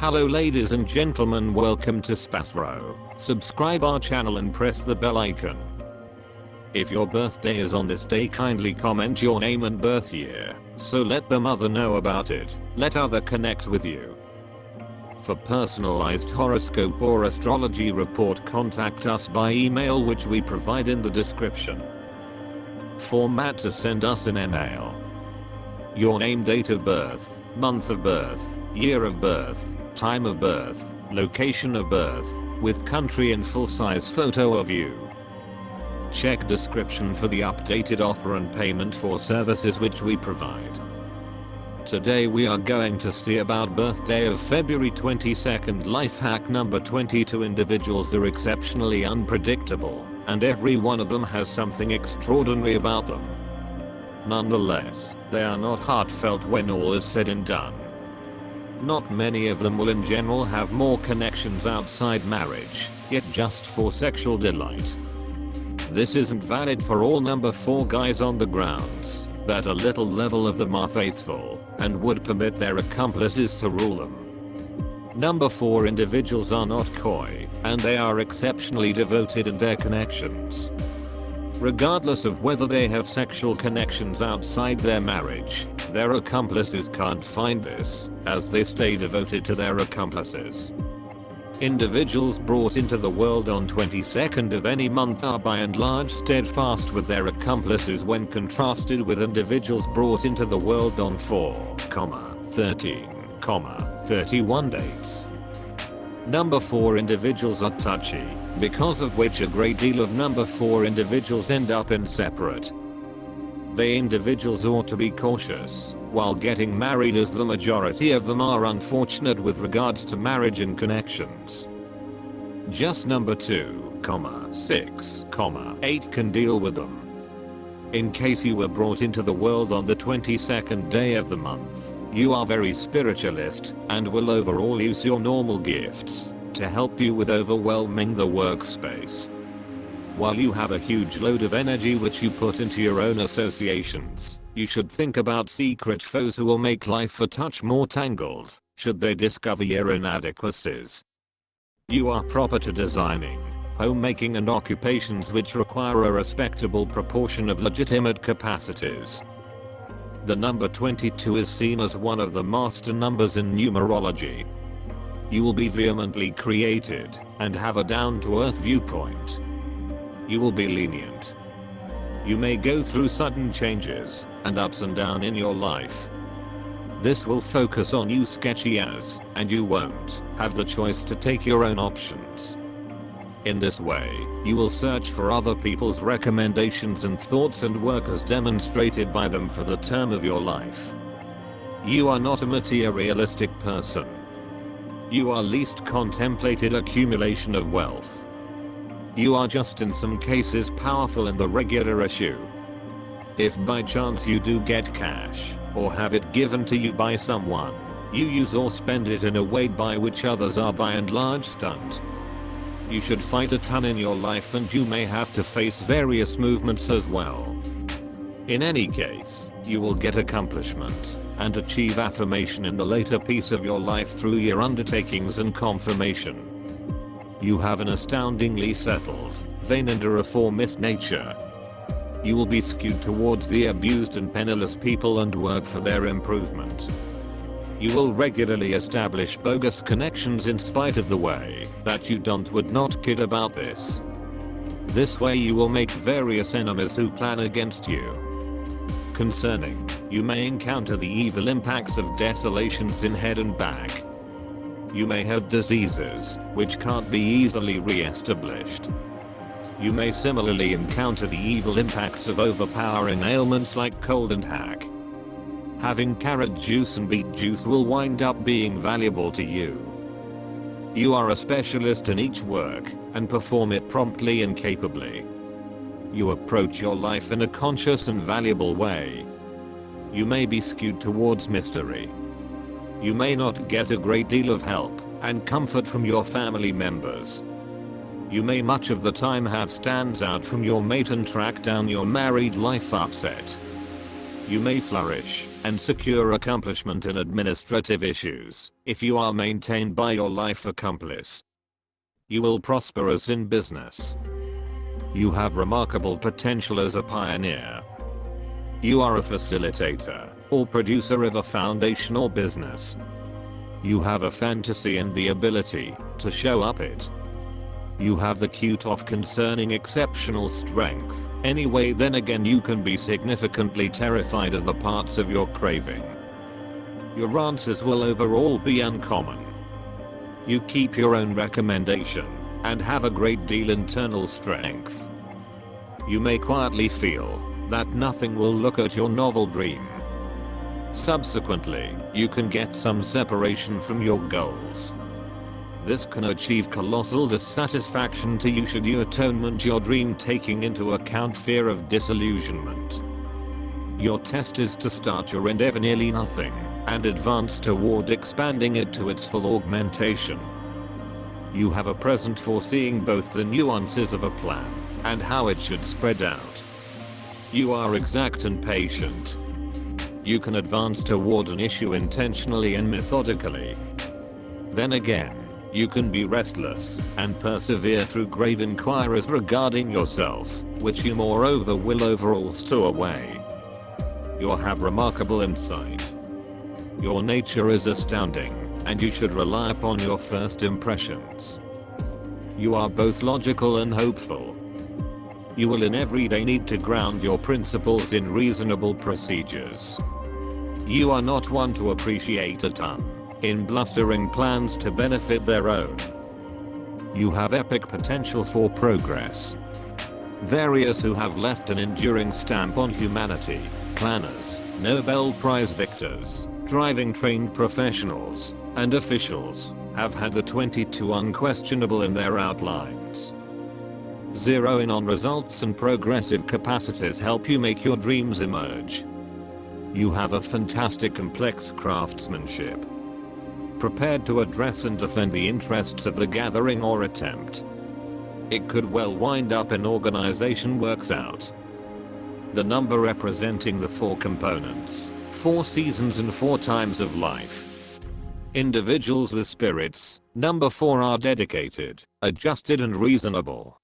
Hello ladies and gentlemen, welcome to SPASRO. Subscribe our channel and press the bell icon. If your birthday is on this day, kindly comment your name and birth year, so let the mother know about it. Let other connect with you. For personalized horoscope or astrology report, contact us by email, which we provide in the description. Format to send us an email: your name, date of birth, month of birth, year of birth, time of birth, location of birth, with country and full-size photo of you. Check description for the updated offer and payment for services which we provide. Today we are going to see about birthday of February 22nd. Life hack number 22. Individuals are exceptionally unpredictable, and every one of them has something extraordinary about them. Nonetheless, they are not heartfelt when all is said and done. Not many of them will in general have more connections outside marriage, yet just for sexual delight. This isn't valid for all number 4 guys on the grounds that a little level of them are faithful and would permit their accomplices to rule them. Number 4 individuals are not coy, and they are exceptionally devoted in their connections. Regardless of whether they have sexual connections outside their marriage, their accomplices can't find this, as they stay devoted to their accomplices. Individuals brought into the world on 22nd of any month are by and large steadfast with their accomplices when contrasted with individuals brought into the world on 4, 13, 31 dates. Number 4 individuals are touchy, because of which a great deal of number 4 individuals end up in separate. They individuals ought to be cautious while getting married, as the majority of them are unfortunate with regards to marriage and connections. Just number 2, 6, 8 can deal with them. In case you were brought into the world on the 22nd day of the month, you are very spiritualist and will overall use your normal gifts to help you with overwhelming the workspace. While you have a huge load of energy which you put into your own associations, you should think about secret foes who will make life a touch more tangled should they discover your inadequacies. You are proper to designing, homemaking and occupations which require a respectable proportion of legitimate capacities. The number 22 is seen as one of the master numbers in numerology. You will be vehemently created and have a down-to-earth viewpoint. You will be lenient. You may go through sudden changes and ups and downs in your life. This will focus on you sketchy as, and you won't have the choice to take your own options. In this way, you will search for other people's recommendations and thoughts and work as demonstrated by them for the term of your life. You are not a materialistic person. You are least contemplated accumulation of wealth. You are just in some cases powerful in the regular issue. If by chance you do get cash, or have it given to you by someone, you use or spend it in a way by which others are by and large stunned. You should fight a ton in your life, and you may have to face various movements as well. In any case, you will get accomplishment and achieve affirmation in the later piece of your life through your undertakings and confirmation. You have an astoundingly settled, vain and a reformist nature. You will be skewed towards the abused and penniless people and work for their improvement. You will regularly establish bogus connections in spite of the way that you would not kid about this. This way you will make various enemies who plan against you. Concerning, you may encounter the evil impacts of desolations in head and back. You may have diseases which can't be easily re-established. You may similarly encounter the evil impacts of overpowering ailments like cold and hack. Having carrot juice and beet juice will wind up being valuable to you. You are a specialist in each work and perform it promptly and capably. You approach your life in a conscious and valuable way. You may be skewed towards mystery. You may not get a great deal of help and comfort from your family members. You may much of the time have stands out from your mate and track down your married life upset. You may flourish and secure accomplishment in administrative issues, if you are maintained by your life accomplice. You will prosper as in business. You have remarkable potential as a pioneer. You are a facilitator or producer of a foundation or business. You have a fantasy and the ability to show up it. You have the cute of concerning exceptional strength. Anyway, then again, you can be significantly terrified of the parts of your craving. Your answers will overall be uncommon. You keep your own recommendation and have a great deal internal strength. You may quietly feel that nothing will look at your novel dream. Subsequently, you can get some separation from your goals. This can achieve colossal dissatisfaction to you should you atonement your dream, taking into account fear of disillusionment. Your test is to start your endeavor nearly nothing and advance toward expanding it to its full augmentation. You have a present for seeing both the nuances of a plan and how it should spread out. You are exact and patient. You can advance toward an issue intentionally and methodically. Then again, you can be restless and persevere through grave inquiries regarding yourself, which you moreover will overall stow away. You have remarkable insight. Your nature is astounding, and you should rely upon your first impressions. You are both logical and hopeful. You will in every day need to ground your principles in reasonable procedures. You are not one to appreciate a ton in blustering plans to benefit their own. You have epic potential for progress. Various who have left an enduring stamp on humanity, planners, Nobel Prize victors, driving trained professionals, and officials, have had the 22 unquestionable in their outlines. Zero in on results and progressive capacities help you make your dreams emerge. You have a fantastic complex craftsmanship. Prepared to address and defend the interests of the gathering or attempt. It could well wind up an organization works out. The number representing the 4 components, 4 seasons and 4 times of life. Individuals with spirits, number 4, are dedicated, adjusted and reasonable.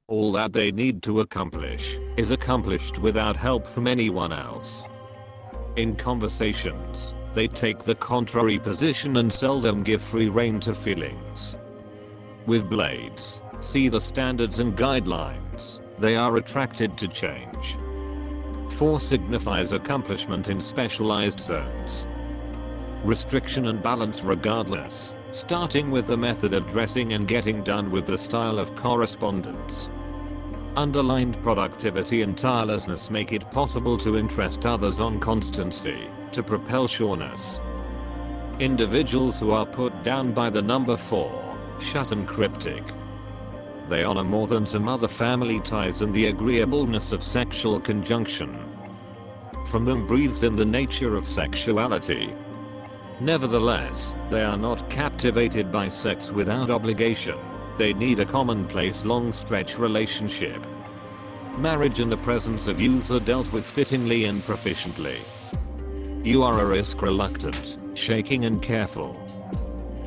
All that they need to accomplish is accomplished without help from anyone else. In conversations, they take the contrary position and seldom give free rein to feelings. With blades, see the standards and guidelines, they are attracted to change. 4 signifies accomplishment in specialized zones. Restriction and balance regardless, starting with the method of dressing and getting done with the style of correspondence. Underlined productivity and tirelessness make it possible to interest others on constancy, to propel sureness. Individuals who are put down by the number 4, shut and cryptic. They honor more than some other family ties and the agreeableness of sexual conjunction. From them breathes in the nature of sexuality. Nevertheless, they are not captivated by sex without obligation. They need a commonplace long stretch relationship. Marriage in the presence of youths are dealt with fittingly and proficiently. You are a risk reluctant, shaking and careful.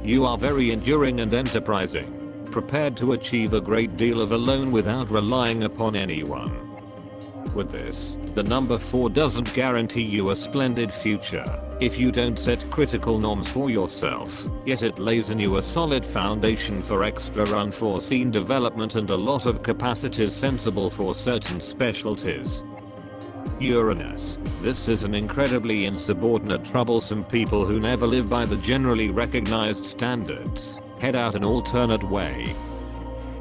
You are very enduring and enterprising, prepared to achieve a great deal of alone without relying upon anyone. With this, the number 4 doesn't guarantee you a splendid future if you don't set critical norms for yourself, yet it lays in you a solid foundation for extra unforeseen development and a lot of capacities sensible for certain specialties. Uranus. This is an incredibly insubordinate, troublesome people who never live by the generally recognized standards, head out an alternate way.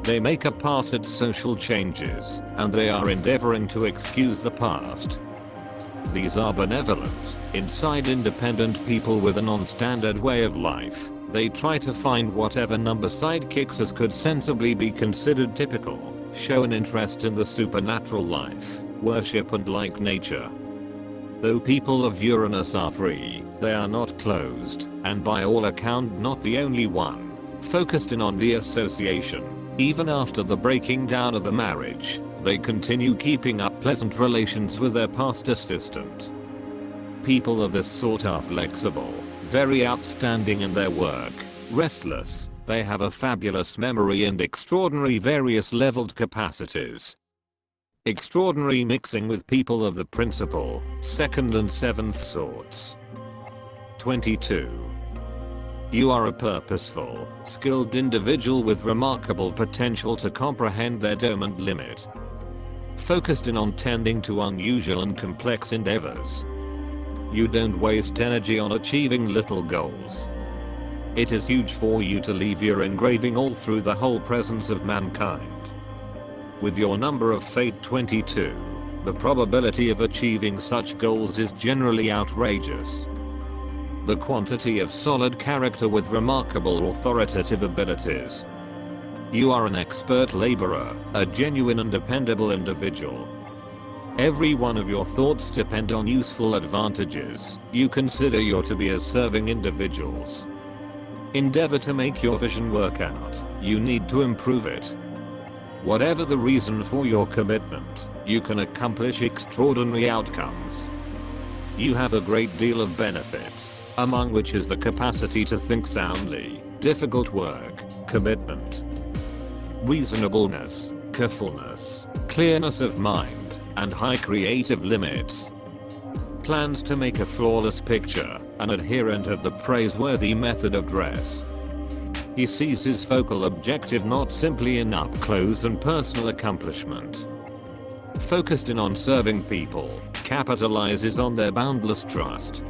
They make a pass at social changes, and they are endeavoring to excuse the past. These are benevolent, inside independent people with a non-standard way of life. They try to find whatever number sidekicks as could sensibly be considered typical, show an interest in the supernatural life, worship and like nature. Though people of Uranus are free, they are not closed, and by all account not the only one, focused in on the association. Even after the breaking down of the marriage, they continue keeping up pleasant relations with their past assistant. People of this sort are flexible, very upstanding in their work, restless, they have a fabulous memory and extraordinary various leveled capacities. Extraordinary mixing with people of the principal, second and seventh sorts. 22. You are a purposeful, skilled individual with remarkable potential to comprehend their dominant limit. Focused in on tending to unusual and complex endeavors. You don't waste energy on achieving little goals. It is huge for you to leave your engraving all through the whole presence of mankind. With your number of fate 22, the probability of achieving such goals is generally outrageous. The quantity of solid character with remarkable authoritative abilities. You are an expert laborer, a genuine and dependable individual. Every one of your thoughts depend on useful advantages you consider you're to be as serving individuals. Endeavor to make your vision work out, you need to improve it. Whatever the reason for your commitment, you can accomplish extraordinary outcomes. You have a great deal of benefits, among which is the capacity to think soundly, difficult work, commitment, reasonableness, carefulness, clearness of mind, and high creative limits. Plans to make a flawless picture, an adherent of the praiseworthy method of dress. He sees his focal objective not simply in up close and personal accomplishment. Focused in on serving people, capitalizes on their boundless trust,